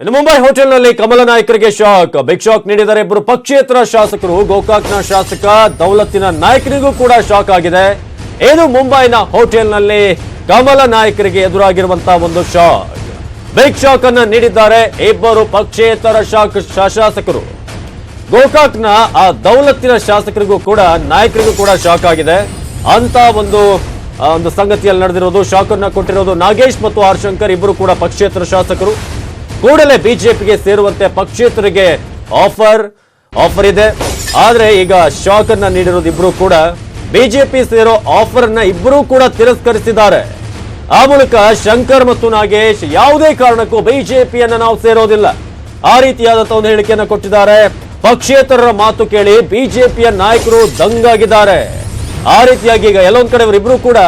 ಇನ್ನು ಮುಂಬೈ ಹೋಟೆಲ್ನಲ್ಲಿ ಕಮಲ ನಾಯಕರಿಗೆ ಶಾಕ್. ಬಿಗ್ ಶಾಕ್ ನೀಡಿದರೆ ಇಬ್ಬರು ಪಕ್ಷೇತರ ಶಾಸಕರು. ಗೋಕಾಕ್ನ ಶಾಸಕ ದೌಲತ್ತಿನ ನಾಯಕರಿಗೂ ಕೂಡ ಶಾಕ್ ಆಗಿದೆ. ಏನು ಮುಂಬೈನ ಹೋಟೆಲ್ನಲ್ಲಿ ಕಮಲ ನಾಯಕರಿಗೆ ಎದುರಾಗಿರುವಂತಹ ಒಂದು ಶಾಕ್. ಬಿಗ್ ಶಾಕ್ ಅನ್ನು ನೀಡಿದ್ದಾರೆ ಇಬ್ಬರು ಪಕ್ಷೇತರ ಶಾಸಕರು. ಗೋಕಾಕ್ನ ಆ ದೌಲತ್ತಿನ ಶಾಸಕರಿಗೂ ಕೂಡ ನಾಯಕರಿಗೂ ಕೂಡ ಶಾಕ್ ಆಗಿದೆ ಅಂತ ಒಂದು ಸಂಗತಿಯಲ್ಲಿ ನಡೆದಿರೋದು. ಶಾಕ್ ಅನ್ನ ಕೊಟ್ಟಿರೋದು ನಾಗೇಶ್ ಮತ್ತು ಆರ್ ಶಂಕರ್, ಇಬ್ಬರು ಕೂಡ ಪಕ್ಷೇತರ ಶಾಸಕರು. ಕೂಡಲೇ ಬಿಜೆಪಿಗೆ ಸೇರುವಂತೆ ಪಕ್ಷೇತರಿಗೆ ಆಫರ್ ಇದೆ. ಆದ್ರೆ ಈಗ ಶಾಕ್ ಅನ್ನ ನೀಡಿರೋದು ಇಬ್ರು ಕೂಡ ಬಿಜೆಪಿ ಸೇರೋ ಆಫರ್ ಅನ್ನ ಇಬ್ಬರೂ ಕೂಡ ತಿರಸ್ಕರಿಸಿದ್ದಾರೆ. ಆ ಮೂಲಕ ಶಂಕರ್ ಮತ್ತು ನಾಗೇಶ್ ಯಾವುದೇ ಕಾರಣಕ್ಕೂ ಬಿಜೆಪಿಯನ್ನ ನಾವು ಸೇರೋದಿಲ್ಲ, ಆ ರೀತಿಯಾದಂತಹ ಒಂದು ಹೇಳಿಕೆಯನ್ನು ಕೊಟ್ಟಿದ್ದಾರೆ. ಪಕ್ಷೇತರರ ಮಾತು ಕೇಳಿ ಬಿಜೆಪಿಯ ನಾಯಕರು ದಂಗಾಗಿದ್ದಾರೆ. ಆ ರೀತಿಯಾಗಿ ಈಗ ಎಲ್ಲೊಂದ್ ಕಡೆ ಇವರಿಬ್ರು ಕೂಡ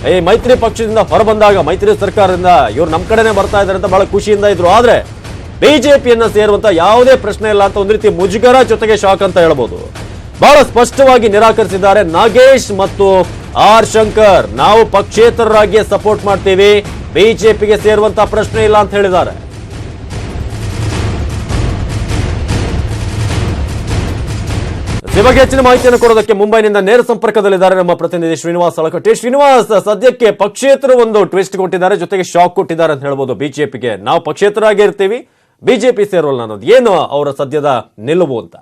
ಈ ಮೈತ್ರಿ ಪಕ್ಷದಿಂದ ಹೊರಬಂದಾಗ, ಮೈತ್ರಿ ಸರ್ಕಾರದಿಂದ ಇವ್ರು ನಮ್ಮ ಕಡೆನೆ ಬರ್ತಾ ಇದ್ದಾರೆ ಅಂತ ಬಹಳ ಖುಷಿಯಿಂದ ಇದ್ರು. ಆದ್ರೆ ಬಿಜೆಪಿಯನ್ನ ಸೇರುವಂತ ಯಾವುದೇ ಪ್ರಶ್ನೆ ಇಲ್ಲ ಅಂತ ಒಂದು ರೀತಿ ಮುಜುಗರ ಜೊತೆಗೆ ಶಾಕ್ ಅಂತ ಹೇಳ್ಬೋದು. ಬಹಳ ಸ್ಪಷ್ಟವಾಗಿ ನಿರಾಕರಿಸಿದ್ದಾರೆ ನಾಗೇಶ್ ಮತ್ತು ಆರ್ ಶಂಕರ್. ನಾವು ಪಕ್ಷೇತರರಾಗಿ ಸಪೋರ್ಟ್ ಮಾಡ್ತೀವಿ, ಬಿಜೆಪಿಗೆ ಸೇರುವಂತ ಪ್ರಶ್ನೆ ಇಲ್ಲ ಅಂತ ಹೇಳಿದ್ದಾರೆ. ಈ ಬಗ್ಗೆ ಹೆಚ್ಚಿನ ಮಾಹಿತಿಯನ್ನು ಕೊಡೋದಕ್ಕೆ ಮುಂಬೈನಿಂದ ನೇರ ಸಂಪರ್ಕದಲ್ಲಿದ್ದಾರೆ ನಮ್ಮ ಪ್ರತಿನಿಧಿ ಶ್ರೀನಿವಾಸ್ ಅಳಕಟ್ಟಿ. ಶ್ರೀನಿವಾಸ್, ಸದ್ಯಕ್ಕೆ ಪಕ್ಷೇತರು ಒಂದು ಟ್ವಿಸ್ಟ್ ಕೊಟ್ಟಿದ್ದಾರೆ, ಜೊತೆಗೆ ಶಾಕ್ ಕೊಟ್ಟಿದ್ದಾರೆ ಅಂತ ಹೇಳ್ಬೋದು ಬಿಜೆಪಿಗೆ. ನಾವು ಪಕ್ಷೇತರಾಗಿ ಇರ್ತೀವಿ, ಬಿಜೆಪಿ ಸೇರೋಲ್ಲ ಅನ್ನೋದು ಏನು ಅವರ ಸದ್ಯದ ನಿಲುವು ಅಂತ?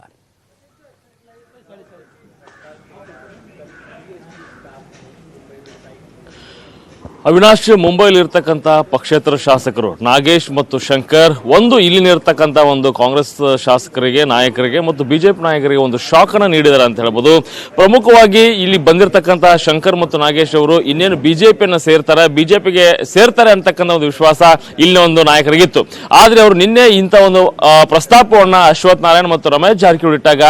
ಅವಿನಾಶ್, ಮುಂಬೈಲಿ ಇರ್ತಕ್ಕಂಥ ಪಕ್ಷೇತರ ಶಾಸಕರು ನಾಗೇಶ್ ಮತ್ತು ಶಂಕರ್ ಒಂದು ಇಲ್ಲಿನಿರ್ತಕ್ಕಂಥ ಒಂದು ಕಾಂಗ್ರೆಸ್ ಶಾಸಕರಿಗೆ, ನಾಯಕರಿಗೆ ಮತ್ತು ಬಿಜೆಪಿ ನಾಯಕರಿಗೆ ಒಂದು ಶಾಕ್ ಅನ್ನ ನೀಡಿದ್ದಾರೆ ಅಂತ ಹೇಳ್ಬೋದು. ಪ್ರಮುಖವಾಗಿ ಇಲ್ಲಿ ಬಂದಿರತಕ್ಕಂಥ ಶಂಕರ್ ಮತ್ತು ನಾಗೇಶ್ ಅವರು ಇನ್ನೇನು ಬಿಜೆಪಿಯನ್ನ ಬಿಜೆಪಿಗೆ ಸೇರ್ತಾರೆ ಅಂತಕ್ಕಂಥ ಒಂದು ವಿಶ್ವಾಸ ಇಲ್ಲಿ ಒಂದು ನಾಯಕರಿಗಿತ್ತು. ಆದ್ರೆ ಅವರು ನಿನ್ನೆ ಇಂಥ ಒಂದು ಪ್ರಸ್ತಾಪವನ್ನ ಅಶ್ವಥ್ ನಾರಾಯಣ್ ಮತ್ತು ರಮೇಶ್ ಜಾರಕಿಹೊಳಿ ಇಟ್ಟಾಗ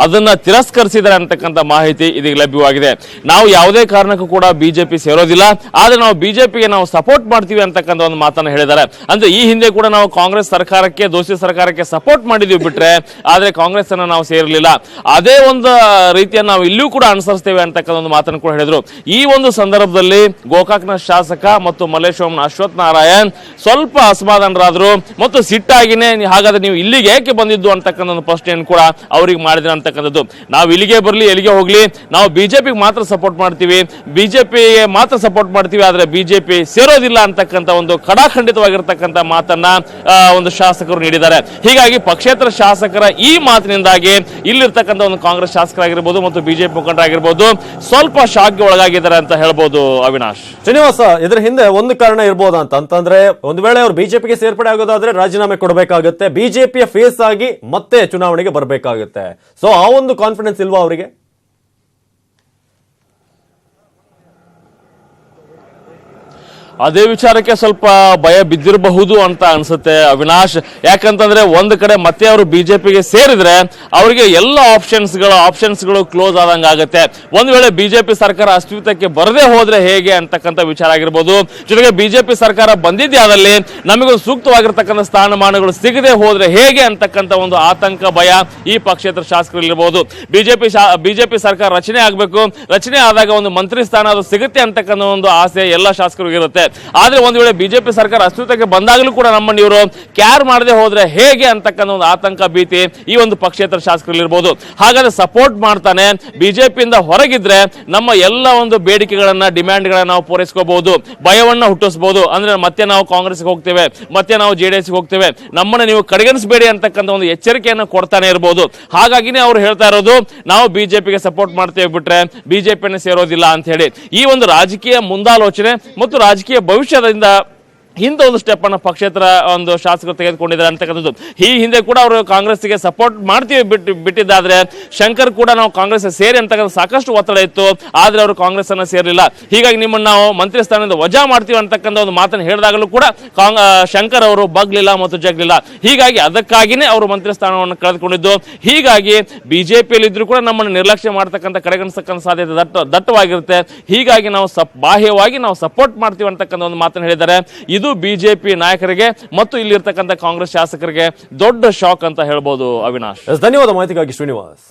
ಅದನ್ನ ತಿರಸ್ಕರಿಸಿದ್ದಾರೆ ಅಂತಕ್ಕಂಥ ಮಾಹಿತಿ ಇದೀಗ ಲಭ್ಯವಾಗಿದೆ. ನಾವು ಯಾವುದೇ ಕಾರಣಕ್ಕೂ ಕೂಡ ಬಿಜೆಪಿ ಸೇರೋದಿಲ್ಲ, ಆದ್ರೆ ನಾವು ಬಿಜೆಪಿಗೆ ನಾವು ಸಪೋರ್ಟ್ ಮಾಡ್ತೀವಿ ಅಂತಕ್ಕಂಥ ಒಂದು ಮಾತನ್ನ ಹೇಳಿದ್ದಾರೆ. ಅಂದ್ರೆ ಈ ಹಿಂದೆ ಕೂಡ ನಾವು ಕಾಂಗ್ರೆಸ್ ಸರ್ಕಾರಕ್ಕೆ, ದೋಸ್ತಿ ಸರ್ಕಾರಕ್ಕೆ ಸಪೋರ್ಟ್ ಮಾಡಿದ್ವಿ ಬಿಟ್ರೆ, ಆದ್ರೆ ಕಾಂಗ್ರೆಸ್ ಅನ್ನ ನಾವು ಸೇರಲಿಲ್ಲ. ಅದೇ ಒಂದು ರೀತಿಯನ್ನು ನಾವು ಇಲ್ಲೂ ಕೂಡ ಅನುಸರಿಸ್ತೇವೆ ಅಂತಕ್ಕಂಥ ಒಂದು ಮಾತನ್ನು ಕೂಡ ಹೇಳಿದ್ರು. ಈ ಒಂದು ಸಂದರ್ಭದಲ್ಲಿ ಗೋಕಾಕ್ನ ಶಾಸಕ ಮತ್ತು ಮಲ್ಲೇಶ್ವರಂನ ಅಶ್ವಥ್ ನಾರಾಯಣ್ ಸ್ವಲ್ಪ ಅಸಮಾಧಾನರಾದ್ರು ಮತ್ತು ಸಿಟ್ಟಾಗಿನೇ ಹಾಗಾದ್ರೆ ನೀವು ಇಲ್ಲಿಗೆ ಏಕೆ ಬಂದಿದ್ದು ಅಂತಕ್ಕಂಥ ಒಂದು ಪ್ರಶ್ನೆಯನ್ನು ಕೂಡ ಅವ್ರಿಗೆ ಮಾಡಿದ್ರೆ ಅಂತಕ್ಕಂಥದ್ದು. ನಾವು ಇಲ್ಲಿಗೆ ಬರಲಿ, ಎಲ್ಲಿಗೆ ಹೋಗ್ಲಿ, ನಾವು ಬಿಜೆಪಿಗೆ ಮಾತ್ರ ಸಪೋರ್ಟ್ ಮಾಡ್ತೀವಿ, ಬಿಜೆಪಿಗೆ ಮಾತ್ರ ಸಪೋರ್ಟ್ ಮಾಡ್ತೀವಿ, ಆದ್ರೆ ಬಿಜೆಪಿ ಸೇರೋದಿಲ್ಲ ಅಂತಕ್ಕಂಥ ಒಂದು ಖಡಾಖಂಡಿತವಾಗಿರ್ತಕ್ಕಂಥ ಮಾತನ್ನ ಒಂದು ಶಾಸಕರು ನೀಡಿದ್ದಾರೆ. ಹೀಗಾಗಿ ಪಕ್ಷೇತರ ಶಾಸಕರ ಈ ಮಾತಿನಿಂದಾಗಿ ಇಲ್ಲಿರ್ತಕ್ಕಂಥ ಒಂದು ಕಾಂಗ್ರೆಸ್ ಶಾಸಕರಾಗಿರ್ಬೋದು ಮತ್ತು ಬಿಜೆಪಿ ಮುಖಂಡರಾಗಿರ್ಬೋದು ಸ್ವಲ್ಪ ಶಾಕ್ಗೆ ಒಳಗಾಗಿದ್ದಾರೆ ಅಂತ ಹೇಳ್ಬೋದು. ಅವಿನಾಶ್, ಶ್ರೀನಿವಾಸ, ಇದರ ಹಿಂದೆ ಒಂದು ಕಾರಣ ಇರ್ಬೋದಾ ಅಂತಂದ್ರೆ, ಒಂದು ವೇಳೆ ಅವರು ಬಿಜೆಪಿಗೆ ಸೇರ್ಪಡೆ ಆಗೋದಾದ್ರೆ ರಾಜೀನಾಮೆ ಕೊಡಬೇಕಾಗುತ್ತೆ, ಬಿಜೆಪಿಯ ಫೇಸ್ ಆಗಿ ಮತ್ತೆ ಚುನಾವಣೆಗೆ ಬರಬೇಕಾಗುತ್ತೆ. ಸೊ ಆ ಒಂದು ಕಾನ್ಫಿಡೆನ್ಸ್ ಇಲ್ವಾ ಅವರಿಗೆ? ಅದೇ ವಿಚಾರಕ್ಕೆ ಸ್ವಲ್ಪ ಭಯ ಬಿದ್ದಿರಬಹುದು ಅಂತ ಅನ್ಸುತ್ತೆ ಅವಿನಾಶ್. ಯಾಕಂತಂದ್ರೆ ಒಂದು ಕಡೆ ಮತ್ತೆ ಅವರು ಬಿಜೆಪಿಗೆ ಸೇರಿದ್ರೆ ಅವರಿಗೆ ಎಲ್ಲ ಆಪ್ಷನ್ಸ್ಗಳು ಕ್ಲೋಸ್ ಆದಂಗ ಆಗುತ್ತೆ. ಒಂದು ವೇಳೆ ಬಿಜೆಪಿ ಸರ್ಕಾರ ಅಸ್ತಿತ್ವಕ್ಕೆ ಬರದೇ ಹೋದ್ರೆ ಹೇಗೆ ಅಂತಕ್ಕಂಥ ವಿಚಾರ ಆಗಿರ್ಬೋದು. ಜೊತೆಗೆ ಬಿಜೆಪಿ ಸರ್ಕಾರ ಬಂದಿದ್ದೇ ಆದಲ್ಲಿ ನಮಗೊಂದು ಸೂಕ್ತವಾಗಿರ್ತಕ್ಕಂಥ ಸ್ಥಾನಮಾನಗಳು ಸಿಗದೆ ಹೋದ್ರೆ ಹೇಗೆ ಅಂತಕ್ಕಂಥ ಒಂದು ಆತಂಕ, ಭಯ ಈ ಪಕ್ಷೇತರ ಶಾಸಕರಲ್ಲಿರ್ಬೋದು. ಬಿಜೆಪಿ ಸರ್ಕಾರ ರಚನೆ ಆಗಬೇಕು, ರಚನೆ ಆದಾಗ ಒಂದು ಮಂತ್ರಿ ಸ್ಥಾನ ಅದು ಸಿಗುತ್ತೆ ಅಂತಕ್ಕಂಥ ಒಂದು ಆಸೆ ಎಲ್ಲ ಶಾಸಕರಿಗೆ ಇರುತ್ತೆ. ಆದ್ರೆ ಒಂದು ವೇಳೆ ಬಿಜೆಪಿ ಸರ್ಕಾರ ಅಸ್ತಿತ್ವಕ್ಕೆ ಬಂದಾಗಲೂ ಕೂಡ ನಮ್ಮನ್ನು ಇವರು ಕ್ಯಾರ್ ಮಾಡದೆ ಹೋದ್ರೆ ಹೇಗೆ ಅಂತಕ್ಕಂಥ ಒಂದು ಆತಂಕ, ಭೀತಿ ಈ ಒಂದು ಪಕ್ಷೇತರ ಶಾಸಕರಲ್ಲಿರ್ಬೋದು. ಹಾಗಾದ್ರೆ ಸಪೋರ್ಟ್ ಮಾಡ್ತಾನೆ, ಬಿಜೆಪಿಯಿಂದ ಹೊರಗಿದ್ರೆ ನಮ್ಮ ಎಲ್ಲ ಒಂದು ಬೇಡಿಕೆಗಳನ್ನ, ಡಿಮ್ಯಾಂಡ್ಗಳನ್ನ ನಾವು ಪೂರೈಸ್ಕೋಬಹುದು, ಭಯವನ್ನ ಹುಟ್ಟಿಸಬಹುದು. ಅಂದ್ರೆ ಮತ್ತೆ ನಾವು ಕಾಂಗ್ರೆಸ್ಗೆ ಹೋಗ್ತೇವೆ, ಮತ್ತೆ ನಾವು ಜೆಡಿಎಸ್ ಹೋಗ್ತೇವೆ, ನಮ್ಮನ್ನ ನೀವು ಕಡೆಗಣಿಸಬೇಡಿ ಅಂತಕ್ಕಂಥ ಒಂದು ಎಚ್ಚರಿಕೆಯನ್ನು ಕೊಡ್ತಾನೆ ಇರಬಹುದು. ಹಾಗಾಗಿನೇ ಅವ್ರು ಹೇಳ್ತಾ ಇರೋದು ನಾವು ಬಿಜೆಪಿಗೆ ಸಪೋರ್ಟ್ ಮಾಡ್ತೇವೆ ಬಿಟ್ರೆ ಬಿಜೆಪಿಯನ್ನು ಸೇರೋದಿಲ್ಲ ಅಂತ ಹೇಳಿ. ಈ ಒಂದು ರಾಜಕೀಯ ಮುಂದಾಲೋಚನೆ ಮತ್ತು ರಾಜಕೀಯ ಭವಿಷ್ಯದಿಂದ ಇಂಥ ಒಂದು ಸ್ಟೆಪ್ ಅನ್ನು ಪಕ್ಷೇತರ ಒಂದು ಶಾಸಕರು ತೆಗೆದುಕೊಂಡಿದ್ದಾರೆ ಅಂತಕ್ಕಂಥದ್ದು. ಈ ಹಿಂದೆ ಕೂಡ ಅವರು ಕಾಂಗ್ರೆಸ್ಗೆ ಸಪೋರ್ಟ್ ಮಾಡ್ತೀವಿ ಬಿಟ್ಟಿದ್ದಾದ್ರೆ ಶಂಕರ್ ಕೂಡ ನಾವು ಕಾಂಗ್ರೆಸ್ ಸೇರಿ ಅಂತಕ್ಕಂಥ ಸಾಕಷ್ಟು ಒತ್ತಡ ಇತ್ತು, ಆದ್ರೆ ಅವರು ಕಾಂಗ್ರೆಸ್ ಅನ್ನ ಸೇರಲಿಲ್ಲ. ಹೀಗಾಗಿ ನಿಮ್ಮನ್ನು ನಾವು ಮಂತ್ರಿ ಸ್ಥಾನದಿಂದ ವಜಾ ಮಾಡ್ತೀವಿ ಅಂತಕ್ಕಂಥ ಒಂದು ಮಾತನ್ನು ಹೇಳಿದಾಗಲೂ ಕೂಡ ಶಂಕರ್ ಅವರು ಬಗ್ಲಿಲ್ಲ ಮತ್ತು ಜಗ್ಲಿಲ್ಲ. ಹೀಗಾಗಿ ಅದಕ್ಕಾಗಿನೇ ಅವರು ಮಂತ್ರಿ ಸ್ಥಾನವನ್ನು ಕಳೆದುಕೊಂಡಿದ್ದು. ಹೀಗಾಗಿ ಬಿಜೆಪಿಯಲ್ಲಿ ಇದ್ರೂ ಕೂಡ ನಮ್ಮನ್ನು ನಿರ್ಲಕ್ಷ್ಯ ಮಾಡತಕ್ಕಂಥ, ಕಡೆಗಣಿಸತಕ್ಕಂಥ ಸಾಧ್ಯತೆ ದಟ್ಟವಾಗಿರುತ್ತೆ. ಹೀಗಾಗಿ ನಾವು ಬಾಹ್ಯವಾಗಿ ನಾವು ಸಪೋರ್ಟ್ ಮಾಡ್ತೀವಿ ಅಂತಕ್ಕಂಥ ಒಂದು ಮಾತನ್ನು ಹೇಳಿದ್ದಾರೆ. ಇದು ಬಿಜೆಪಿ ನಾಯಕರಿಗೆ ಮತ್ತು ಇಲ್ಲಿರ್ತಕ್ಕಂಥ ಕಾಂಗ್ರೆಸ್ ಶಾಸಕರಿಗೆ ದೊಡ್ಡ ಶಾಕ್ ಅಂತ ಹೇಳ್ಬೋದು. ಅವಿನಾಶ್, ಧನ್ಯವಾದ ಮಾಹಿತಿಗಾಗಿ ಶ್ರೀನಿವಾಸ್.